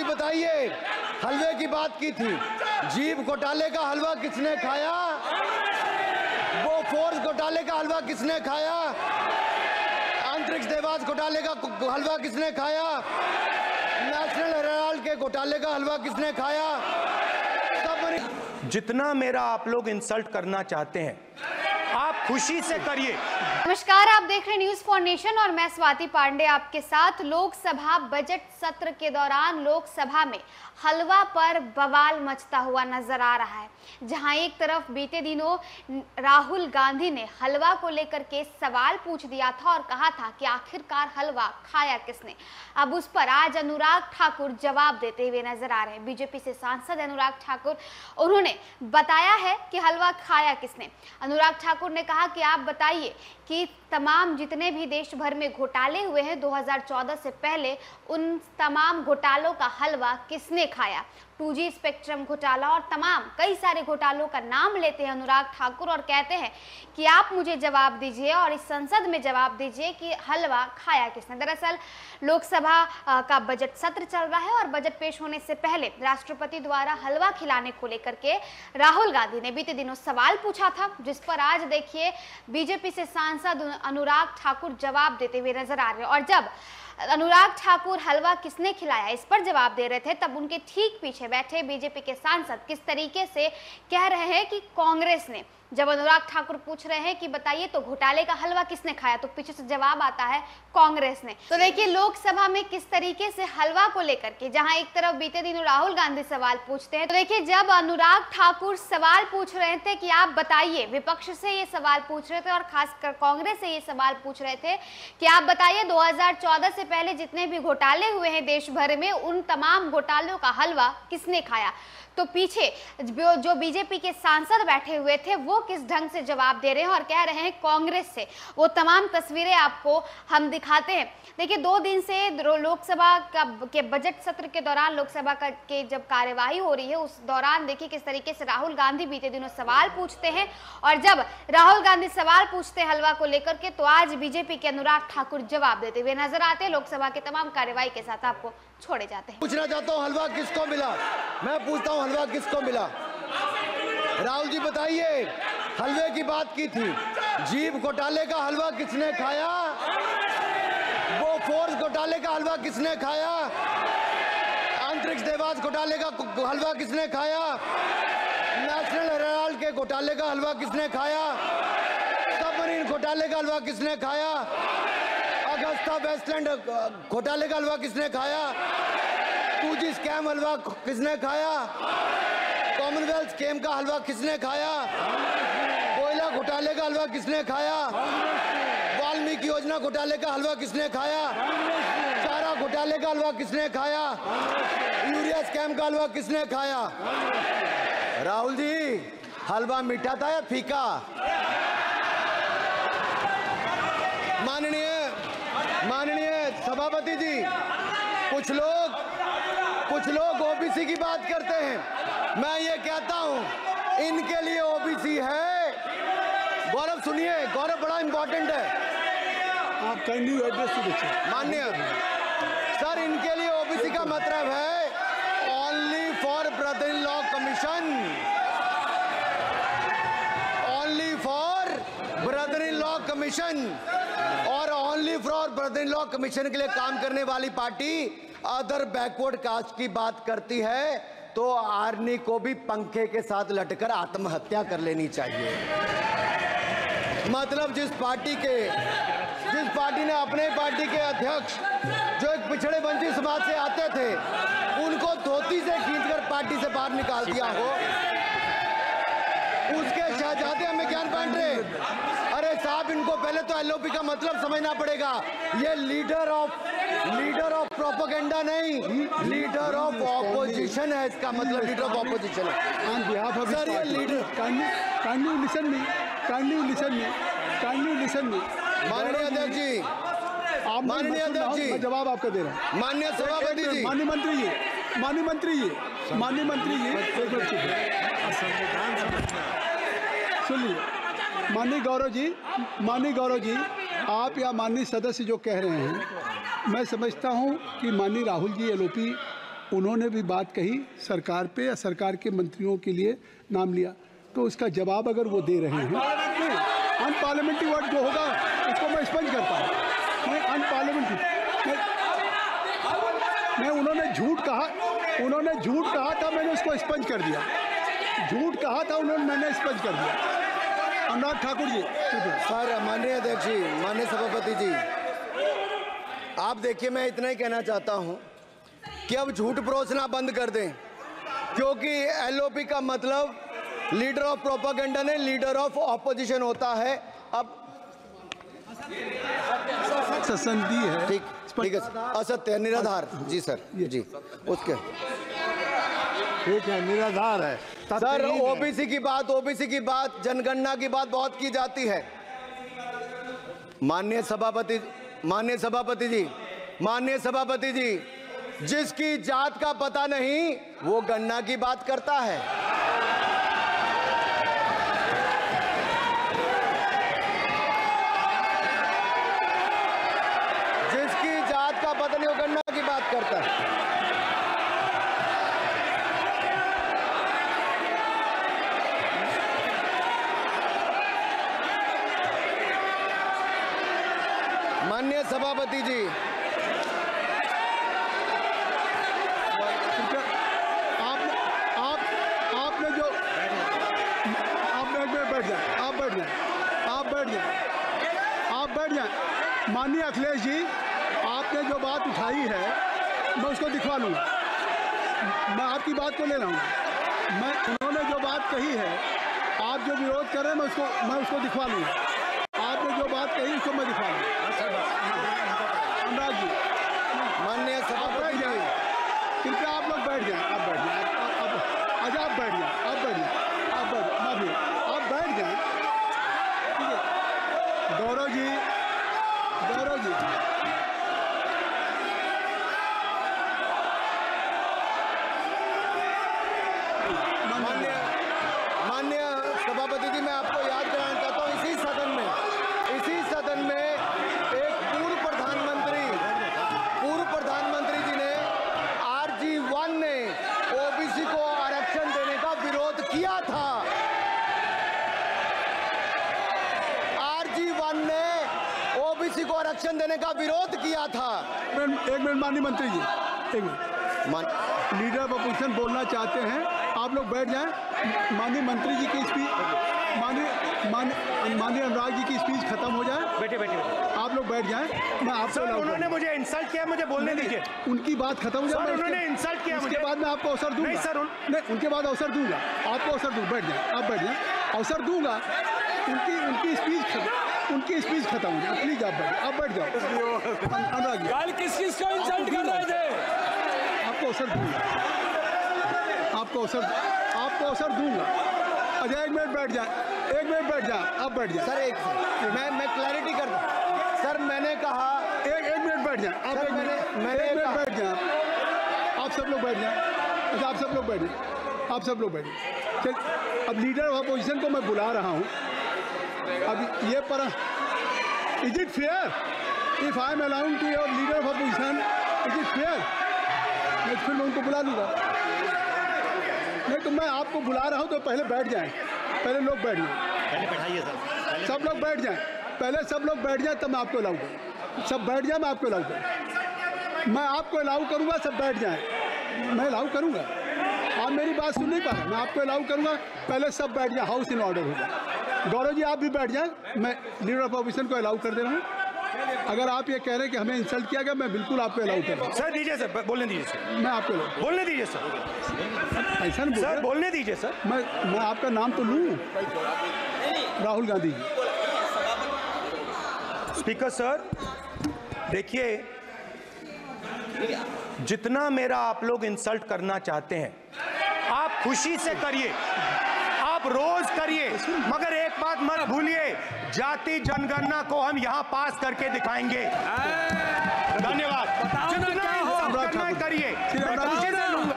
बताइए, हलवे की बात की थी, जीभ घोटाले का हलवा किसने खाया? वो फोर्स घोटाले का हलवा किसने खाया? अंतरिक्ष देवास घोटाले का हलवा किसने खाया? नेशनल हेराल्ड के घोटाले का हलवा किसने खाया? जितना मेरा आप लोग इंसल्ट करना चाहते हैं, आप खुशी से करिए। नमस्कार, आप देख रहे हैं न्यूज फॉर नेशन और मैं स्वाति पांडे आपके साथ। लोकसभा बजट सत्र के दौरान लोकसभा में हलवा पर बवाल मचता हुआ नजर आ रहा है, जहां एक तरफ बीते दिनों राहुल गांधी ने हलवा को लेकर के सवाल पूछ दिया था और कहा था कि आखिरकार हलवा खाया किसने। अब उस पर आज अनुराग ठाकुर जवाब देते हुए नजर आ रहे हैं। बीजेपी से सांसद अनुराग ठाकुर, उन्होंने बताया है कि हलवा खाया किसने। अनुराग ठाकुर ने कहा कि आप बताइए कि तमाम जितने भी देश भर में घोटाले हुए हैं 2014 से पहले, उन तमाम घोटालों का हलवा किसने खाया। 2G स्पेक्ट्रम घोटाला और तमाम कई सारे घोटालों का नाम लेते हैं अनुराग ठाकुर और कहते हैं कि आप मुझे जवाब दीजिए और इस संसद में जवाब दीजिए कि हलवा खाया किसने। दरअसल लोकसभा का बजट सत्र चल रहा है और बजट पेश होने से पहले राष्ट्रपति द्वारा हलवा खिलाने को लेकर के राहुल गांधी ने बीते दिनों सवाल पूछा था, जिस पर आज देखिए बीजेपी से सांसद अनुराग ठाकुर जवाब देते हुए नजर आ रहे हैं। और जब अनुराग ठाकुर हलवा किसने खिलाया इस पर जवाब दे रहे थे, तब उनके ठीक पीछे बैठे बीजेपी के सांसद किस तरीके से कह रहे हैं कि कांग्रेस ने, जब अनुराग ठाकुर पूछ रहे हैं कि बताइए तो घोटाले का हलवा किसने खाया, तो पीछे से जवाब आता है कांग्रेस ने। तो देखिए लोकसभा में किस तरीके से हलवा को लेकर के, जहां एक तरफ बीते दिनों राहुल गांधी सवाल पूछते हैं, तो देखिए जब अनुराग ठाकुर सवाल पूछ रहे थे कि आप बताइए, विपक्ष से ये सवाल पूछ रहे थे और खासकर कांग्रेस से ये सवाल पूछ रहे थे कि आप बताइए 2014 से पहले जितने भी घोटाले हुए हैं देश भर में, उन तमाम घोटालों का हलवा किसने खाया। तो पीछे जो बीजेपी के सांसद बैठे हुए थे वो किस ढंग से जवाब दे रहे हैं और कह रहे हैं कांग्रेस से। वो तमाम तस्वीरें आपको हम दिखाते हैं। देखिए 2 दिन से लोकसभा के बजट सत्र के दौरान लोकसभा के जब कार्यवाही हो रही है, उस दौरान देखिए किस तरीके से राहुल गांधी बीते दिनों सवाल पूछते हैं और जब राहुल गांधी सवाल पूछते हैं हलवा को लेकर के, तो आज बीजेपी के अनुराग ठाकुर जवाब देते हुए नजर आते हैं। लोकसभा के तमाम कार्यवाही के साथ आपको छोड़े जाते हैं। पूछना चाहता हूँ हलवा किसको मिला? मैं पूछता हूँ हलवा किसको मिला? राहुल जी बताइए, हलवे की बात की थी, जीभ घोटाले का हलवा किसने खाया? वो फोर्स घोटाले का हलवा किसने खाया? अंतरिक्ष देवास घोटाले का हलवा किसने खाया? नेशनल हेराल्ड के घोटाले का हलवा किसने खाया? सबमरीन घोटाले का हलवा किसने खाया? अगस्ता वेस्टलैंड घोटाले का हलवा किसने खाया? 2G स्कैम हलवा किसने खाया? कॉमनवेल्थ स्कीम का हलवा किसने खाया? कोयला घोटाले का हलवा किसने खाया? वाल्मीकि योजना घोटाले का हलवा किसने खाया? चारा घोटाले का हलवा किसने खाया? यूरिया स्कैम का हलवा किसने खाया? राहुल जी, हलवा मीठा था या फीका? माननीय सभापति जी, कुछ लोग ओबीसी की बात करते हैं। मैं ये कहता हूं इनके लिए ओबीसी है। गौरव सुनिए, गौरव बड़ा इंपॉर्टेंट है। आप kindly address to the chair. माननीय सर, इनके लिए ओबीसी का मतलब है only for brother in law commission, only for brother in law commission. और only for brother in law commission के लिए काम करने वाली पार्टी अदर बैकवर्ड कास्ट की बात करती है तो आर्मी को भी पंखे के साथ लटकर आत्महत्या कर लेनी चाहिए। मतलब जिस पार्टी ने अपने पार्टी के अध्यक्ष जो एक पिछड़े वंचित समाज से आते थे, उनको धोती से खींचकर पार्टी से बाहर निकाल दिया हो, उसके शहजादे हमें ज्ञान बांट रहे। अरे साहब, इनको पहले तो एलओपी का मतलब समझना पड़ेगा। ये लीडर ऑफ प्रोपेगेंडा नहीं, लीडर ऑफ ऑपोजिशन है। इसका मतलब लीडर ऑफ ऑपोजिशन है। ऑन बिहाफ ऑफ सर, ये लीडर काइंडली लिसन मी माननीय अध्यक्ष जी, माननीय अध्यक्ष जी, मैं जवाब आपका दे रहा हूँ। माननीय सभापति जी, माननीय मंत्री जी सुनिए। माननीय गौरव जी, आप या माननीय सदस्य जो कह रहे हैं, मैं समझता हूं कि माननीय राहुल जी एलओपी उन्होंने भी बात कही सरकार पे या सरकार के मंत्रियों के लिए नाम लिया, तो उसका जवाब अगर वो दे रहे हैं, अनपार्लियामेंट्री वर्ड जो होगा उसको मैं स्पंज करता हूँ। मैं अनपार्लियामेंट्री मैं उन्होंने झूठ कहा था, मैंने उसको स्पंज कर दिया। झूठ कहा था उन्होंने, मैंने स्पंज कर दिया। अनुराग ठाकुर जी। सर, माननीय अध्यक्ष जी, माननीय सभापति जी, आप देखिए, मैं इतना ही कहना चाहता हूं कि अब झूठ परोसना बंद कर दें, क्योंकि एलओपी का मतलब लीडर ऑफ प्रोपेगेंडा नहीं, लीडर ऑफ ऑपोजिशन होता है। अब ससंदी है, ठीक है, असत्य, निराधार। जी सर, जी उसके ठीक है, निराधार है सर। ओबीसी की बात, जनगणना की बात बहुत की जाती है। माननीय सभापति जी, जिसकी जात का पता नहीं वो गणना की बात करता है। जिसकी जात का पता नहीं वो गणना की बात करता है। माननीय सभापति जी, आपने जो आप बैठ जाए। माननीय अखिलेश जी, आपने जो बात उठाई है मैं उसको दिखवा लूँगा। मैं आपकी बात को ले रहा हूँ। उन्होंने जो बात कही है, आप जो विरोध कर रहे हैं, मैं उसको दिखवा लूँगा। आपने जो बात कही उसको मैं दिखवा लूँगा। अनुराग जी, माननीय सभापति जी, कृपया आप लोग बैठ जाएं। आप बैठ जाएं। अच्छा, आप बैठ जाएं। आप बैठ जाएं। आप बैठ जाएं। ठीक है। गौरव जी, माननीय सभापति जी, मैं आपको याद कराना चाहता हूँ, इसी सदन में एक पूर्व प्रधानमंत्री जी ने RG1 ने ओबीसी को आरक्षण देने का विरोध किया था। RG1 ने ओबीसी को आरक्षण देने का विरोध किया था। एक मिनट माननीय मंत्री जी, एक मिनट। लीडर ऑफ अपोजिशन बोलना चाहते हैं, आप लोग बैठ जाएं। माननीय मंत्री जी की स्पीच, माननीय अनुराग जी की स्पीच खत्म हो जाए। बैठे आप लोग बैठ जाएं। मैं आपसे उन्होंने मुझे इंसल्ट किया, मुझे बोलने दीजिए। उनकी बात खत्म हो जाए। उन्होंने इंसल्ट किया, उसके बाद मैं आपको अवसर दूंगा। नहीं सर, नहीं, उनके बाद अवसर दूंगा। आपको अवसर दूंगा। बैठ जाएं। आप बैठ जाएं, अवसर दूंगा। उनकी स्पीच खत्म हो जाए। प्लीज आप बैठ जाओ। अनुराग जी, कल किस को इंसल्ट कर रहे थे? आपको अवसर दूंगा। आपको अवसर दूंगा। अच्छा, एक मिनट बैठ जाए। आप बैठ जाए। सर, मैं क्लैरिटी कर दूं। सर, मैंने कहा एक मिनट बैठ जाए। आप एक मिनट बैठ जाए। आप सब लोग बैठ जाए। अच्छा, आप सब लोग बैठ जाए। चल, अब लीडर ऑफ अपोजिशन को मैं बुला रहा हूँ। अब ये पर is it fair if I am allowed to your leader of opposition? Is it fair? मैं फिर मैं उनको बुला लूँगा। नहीं तो मैं आपको बुला रहा हूँ, तो पहले बैठ जाएं। पहले लोग बैठ जाएं। पहले बैठाइए सर। सब लोग बैठ जाएं। पहले सब लोग बैठ जाएं, तब मैं आपको अलाउ करूँ। सब बैठ जाएं, मैं आपको अलाउ करूँ। मैं आपको अलाउ करूँगा, सब बैठ जाएं। मैं अलाउ करूँगा। आप मेरी बात सुन नहीं पा रहे। मैं आपको अलाउ करूँगा, पहले सब बैठ जाए, हाउस इन ऑर्डर हो जाए। गौरव जी, आप भी बैठ जाएं। मैं लीडर ऑफ अपोजिशन को अलाउ कर दे रहा हूँ। अगर आप ये कह रहे हैं कि हमें इंसल्ट किया गया, मैं बिल्कुल आपको अलाउ कर रहा हूँ। सर दीजिए, सर बोलने दीजिए सर। मैं आपको बोलने दीजिए सर। ऐसा नहीं सर बोलने दीजिए सर। मैं आपका नाम तो लूँ। राहुल गांधी जी। स्पीकर सर, देखिए, जितना मेरा आप लोग इंसल्ट करना चाहते हैं, आप खुशी से करिए, आप रोज करिए, मगर एक बात मत भूलिए, जाति जनगणना को हम यहां पास करके दिखाएंगे। धन्यवाद। जितना इंसल्ट करना करिए, खुशी से लूंगा।